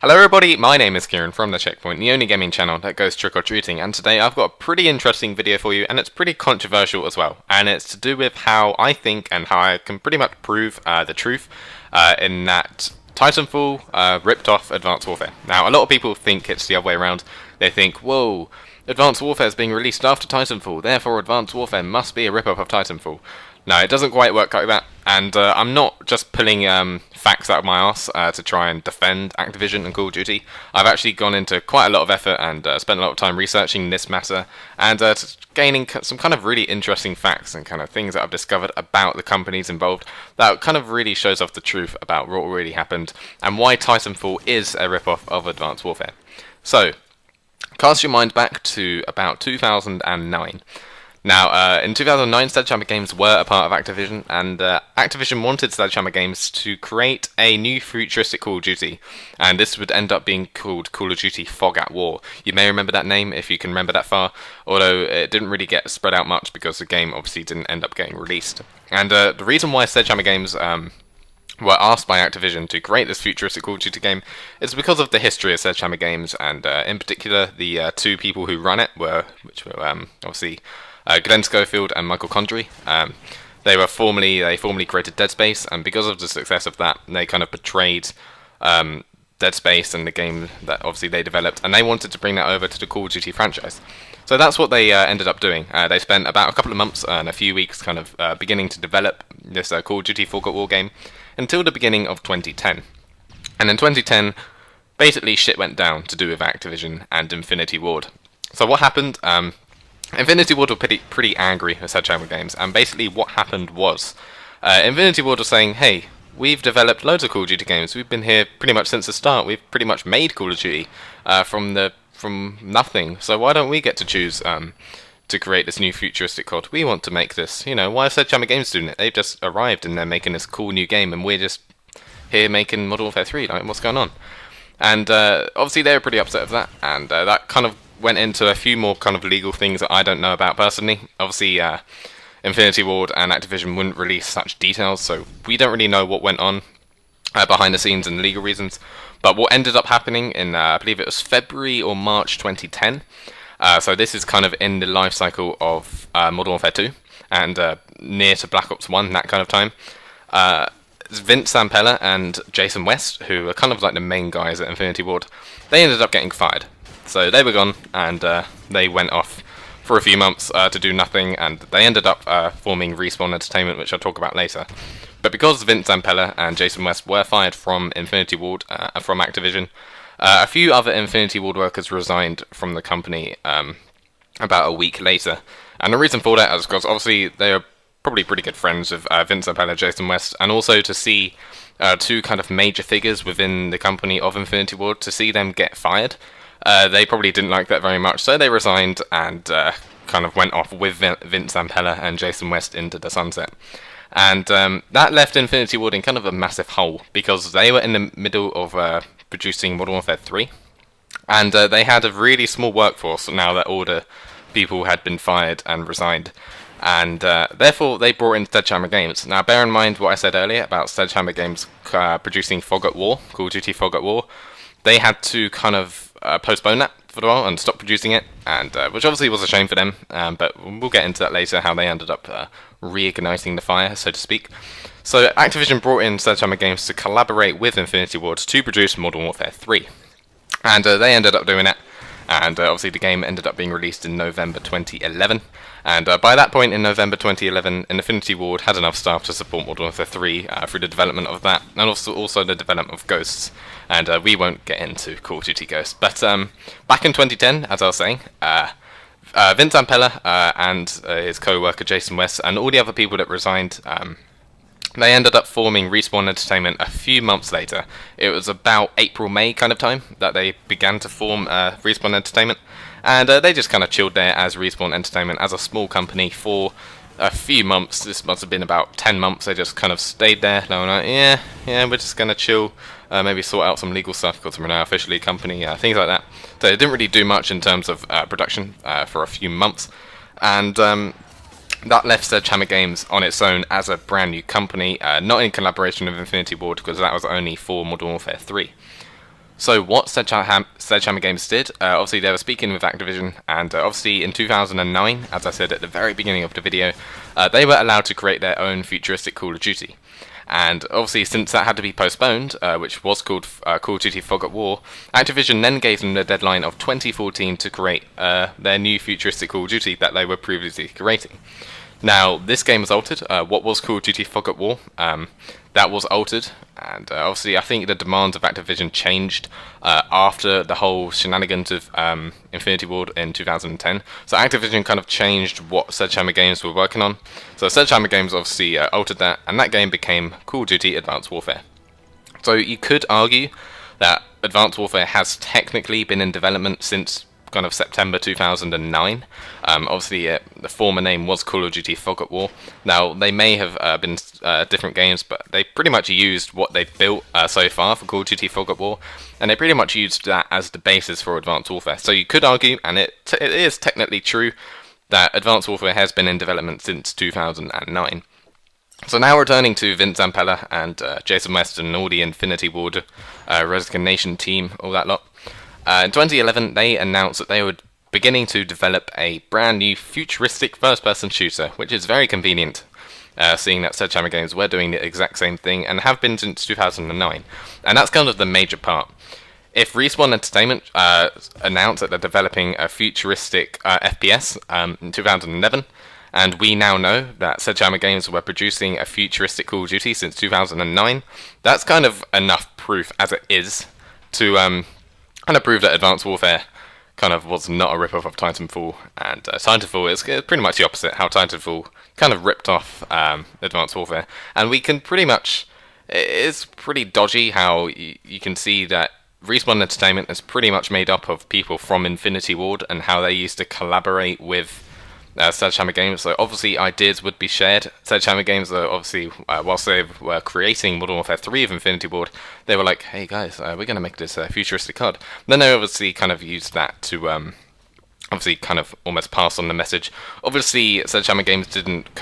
Hello everybody, my name is Kieran from The Checkpoint, the only gaming channel that goes trick-or-treating, and today I've got a pretty interesting video for you, and it's pretty controversial as well, and it's to do with how I think and how I can pretty much prove the truth in that Titanfall ripped off Advanced Warfare. Now, a lot of people think it's the other way around. They think, whoa, Advanced Warfare is being released after Titanfall, therefore Advanced Warfare must be a rip-off of Titanfall. No, it doesn't quite work like that, and I'm not just pulling facts out of my arse to try and defend Activision and Call of Duty. I've actually gone into quite a lot of effort and spent a lot of time researching this matter and gaining some kind of really interesting facts and kind of things that I've discovered about the companies involved that kind of really shows off the truth about what really happened and why Titanfall is a rip-off of Advanced Warfare. So, cast your mind back to about 2009. Now, in 2009, Sledgehammer Games were a part of Activision, and Activision wanted Sledgehammer Games to create a new futuristic Call of Duty, and this would end up being called Call of Duty Fog at War. You may remember that name if you can remember that far, although it didn't really get spread out much because the game obviously didn't end up getting released. And the reason why Sledgehammer Games were asked by Activision to create this futuristic Call of Duty game is because of the history of Sledgehammer Games, and in particular the two people who run it which were obviously Glenn Schofield and Michael Condrey. They formerly created Dead Space, and because of the success of that, they kind of portrayed Dead Space and the game that obviously they developed, and they wanted to bring that over to the Call of Duty franchise. So that's what they ended up doing. They spent about a couple of months and a few weeks kind of beginning to develop this Call of Duty Fog at War game until the beginning of 2010. And in 2010, basically shit went down to do with Activision and Infinity Ward. So what happened? Infinity Ward were pretty angry with Sledgehammer Games, and basically what happened was Infinity Ward was saying, hey, we've developed loads of Call of Duty games, we've been here pretty much since the start, we've pretty much made Call of Duty from nothing, so why don't we get to choose to create this new futuristic COD? We want to make this, why are Sledgehammer Games doing it? They've just arrived and they're making this cool new game, and we're just here making Modern Warfare 3, like, what's going on? And obviously they were pretty upset with that, and that kind of went into a few more kind of legal things that I don't know about personally. Obviously, Infinity Ward and Activision wouldn't release such details, so we don't really know what went on behind the scenes and legal reasons. But what ended up happening in, I believe it was February or March 2010, so this is kind of in the life cycle of Modern Warfare 2, and near to Black Ops 1, that kind of time, Vince Zampella and Jason West, who are kind of like the main guys at Infinity Ward, they ended up getting fired. So they were gone, and they went off for a few months to do nothing, and they ended up forming Respawn Entertainment, which I'll talk about later. But because Vince Zampella and Jason West were fired from Infinity Ward, from Activision, a few other Infinity Ward workers resigned from the company about a week later. And the reason for that is because obviously they are probably pretty good friends with Vince Zampella and Jason West, and also to see two kind of major figures within the company of Infinity Ward, to see them get fired. They probably didn't like that very much, so they resigned and kind of went off with Vince Zampella and Jason West into the sunset. And that left Infinity Ward in kind of a massive hole, because they were in the middle of producing Modern Warfare 3, and they had a really small workforce now that all the people had been fired and resigned. And therefore they brought in Sledgehammer Games. Now bear in mind what I said earlier about Sledgehammer Games producing Fog at War, Call of Duty Fog at War. They had to kind of postpone that for a while and stop producing it, and which obviously was a shame for them, but we'll get into that later, how they ended up reigniting the fire, so to speak. So Activision brought in Sledgehammer Games to collaborate with Infinity Ward to produce Modern Warfare 3, and they ended up doing it, and obviously the game ended up being released in November 2011, and by that point in November 2011, Infinity Ward had enough staff to support Modern Warfare 3 through the development of that, and also the development of Ghosts. And we won't get into Call of Duty Ghosts. But back in 2010, as I was saying, Vince Zampella and his co-worker Jason West and all the other people that resigned, they ended up forming Respawn Entertainment a few months later. It was about April, May kind of time that they began to form Respawn Entertainment. And they just kind of chilled there as Respawn Entertainment as a small company for a few months. This must have been about 10 months. They just kind of stayed there. They were like, yeah, we're just going to chill. Maybe sort out some legal stuff because we're now officially a company, things like that. So they didn't really do much in terms of production for a few months. And that left Sledgehammer Games on its own as a brand new company, not in collaboration with Infinity Ward, because that was only for Modern Warfare 3. So what Sledgehammer Games did, obviously they were speaking with Activision, and obviously in 2009, as I said at the very beginning of the video, they were allowed to create their own futuristic Call of Duty. And obviously since that had to be postponed, which was called Call of Duty Fog at War, Activision then gave them the deadline of 2014 to create their new futuristic Call of Duty that they were previously creating. Now, this game was altered. What was Call of Duty Fog at War, that was altered, and obviously I think the demands of Activision changed after the whole shenanigans of Infinity Ward in 2010. So Activision kind of changed what Sledgehammer Games were working on. So Sledgehammer Games obviously altered that, and that game became Call of Duty Advanced Warfare. So you could argue that Advanced Warfare has technically been in development since kind of September 2009. Obviously, the former name was Call of Duty Fog at War. Now, they may have been different games, but they pretty much used what they've built so far for Call of Duty Fog at War, and they pretty much used that as the basis for Advanced Warfare. So you could argue, and it is technically true, that Advanced Warfare has been in development since 2009. So now returning to Vince Zampella and Jason Weston and all the Infinity Ward Resignation team, all that lot. In 2011, they announced that they were beginning to develop a brand new futuristic first-person shooter, which is very convenient, seeing that Sledgehammer Games were doing the exact same thing and have been since 2009. And that's kind of the major part. If Respawn Entertainment announced that they're developing a futuristic FPS in 2011, and we now know that Sledgehammer Games were producing a futuristic Call of Duty since 2009, that's kind of enough proof as it is to kind of prove that Advanced Warfare kind of was not a rip-off of Titanfall, and Titanfall is pretty much the opposite, how Titanfall kind of ripped off Advanced Warfare. And we can pretty much, it's pretty dodgy how you can see that Respawn Entertainment is pretty much made up of people from Infinity Ward and how they used to collaborate with Sledgehammer Games. So obviously ideas would be shared. Sledgehammer Games are obviously, whilst they were creating Modern Warfare 3 of Infinity Ward, they were like, hey guys, we're going to make this futuristic COD. Then they obviously kind of used that to obviously kind of almost pass on the message. Obviously Sledgehammer Games didn't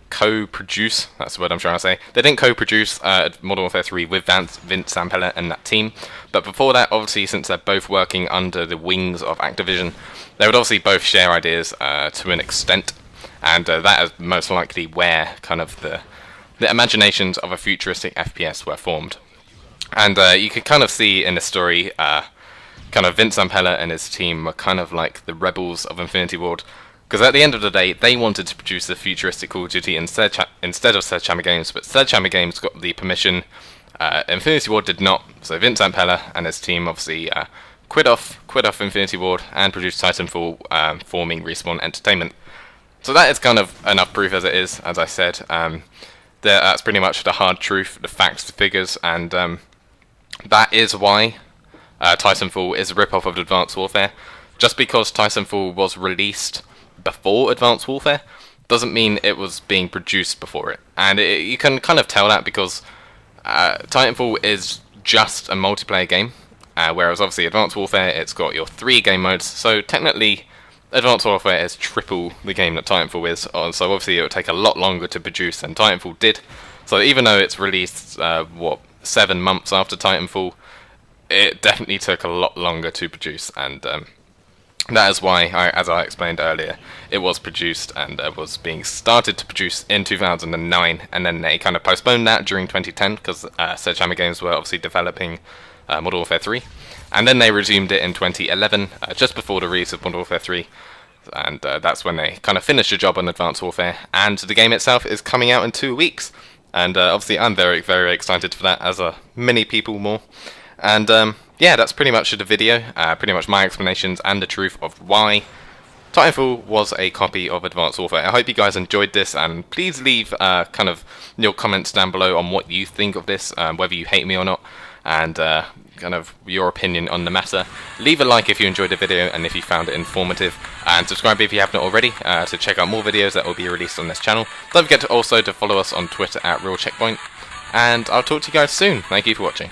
co-produce, that's the word I'm trying to say. They didn't co-produce Modern Warfare 3 with Vince Zampella and that team, but before that, obviously, since they're both working under the wings of Activision, they would obviously both share ideas to an extent, and that is most likely where kind of the imaginations of a futuristic FPS were formed. And you can kind of see in the story, kind of Vince Zampella and his team were kind of like the rebels of Infinity Ward, because at the end of the day, they wanted to produce a futuristic Call of Duty instead of Sledgehammer Games, but Sledgehammer Games got the permission. Infinity Ward did not. So Vince Zampella and his team obviously quit off Infinity Ward and produced Titanfall, forming Respawn Entertainment. So that is kind of enough proof as it is, as I said. That's pretty much the hard truth, the facts, the figures, and that is why Titanfall is a rip-off of Advanced Warfare. Just because Titanfall was released before Advanced Warfare doesn't mean it was being produced before it. And you can kind of tell that because Titanfall is just a multiplayer game, whereas obviously Advanced Warfare, it's got your 3 game modes, so technically Advanced Warfare is triple the game that Titanfall is, so obviously it would take a lot longer to produce than Titanfall did. So even though it's released, 7 months after Titanfall, it definitely took a lot longer to produce, and that is why, as I explained earlier, it was produced and was being started to produce in 2009, and then they kind of postponed that during 2010 because Sledgehammer Games were obviously developing Modern Warfare 3, and then they resumed it in 2011, just before the release of Modern Warfare 3, and that's when they kind of finished the job on Advanced Warfare, and the game itself is coming out in 2 weeks, and obviously I'm very, very excited for that, as are many people more, and yeah, that's pretty much the video, pretty much my explanations and the truth of why Titanfall was a copy of Advanced Warfare. I hope you guys enjoyed this, and please leave kind of your comments down below on what you think of this, whether you hate me or not, and kind of your opinion on the matter. Leave a like if you enjoyed the video and if you found it informative, and subscribe if you haven't already to check out more videos that will be released on this channel. Don't forget to also follow us on Twitter at RealCheckpoint, and I'll talk to you guys soon. Thank you for watching.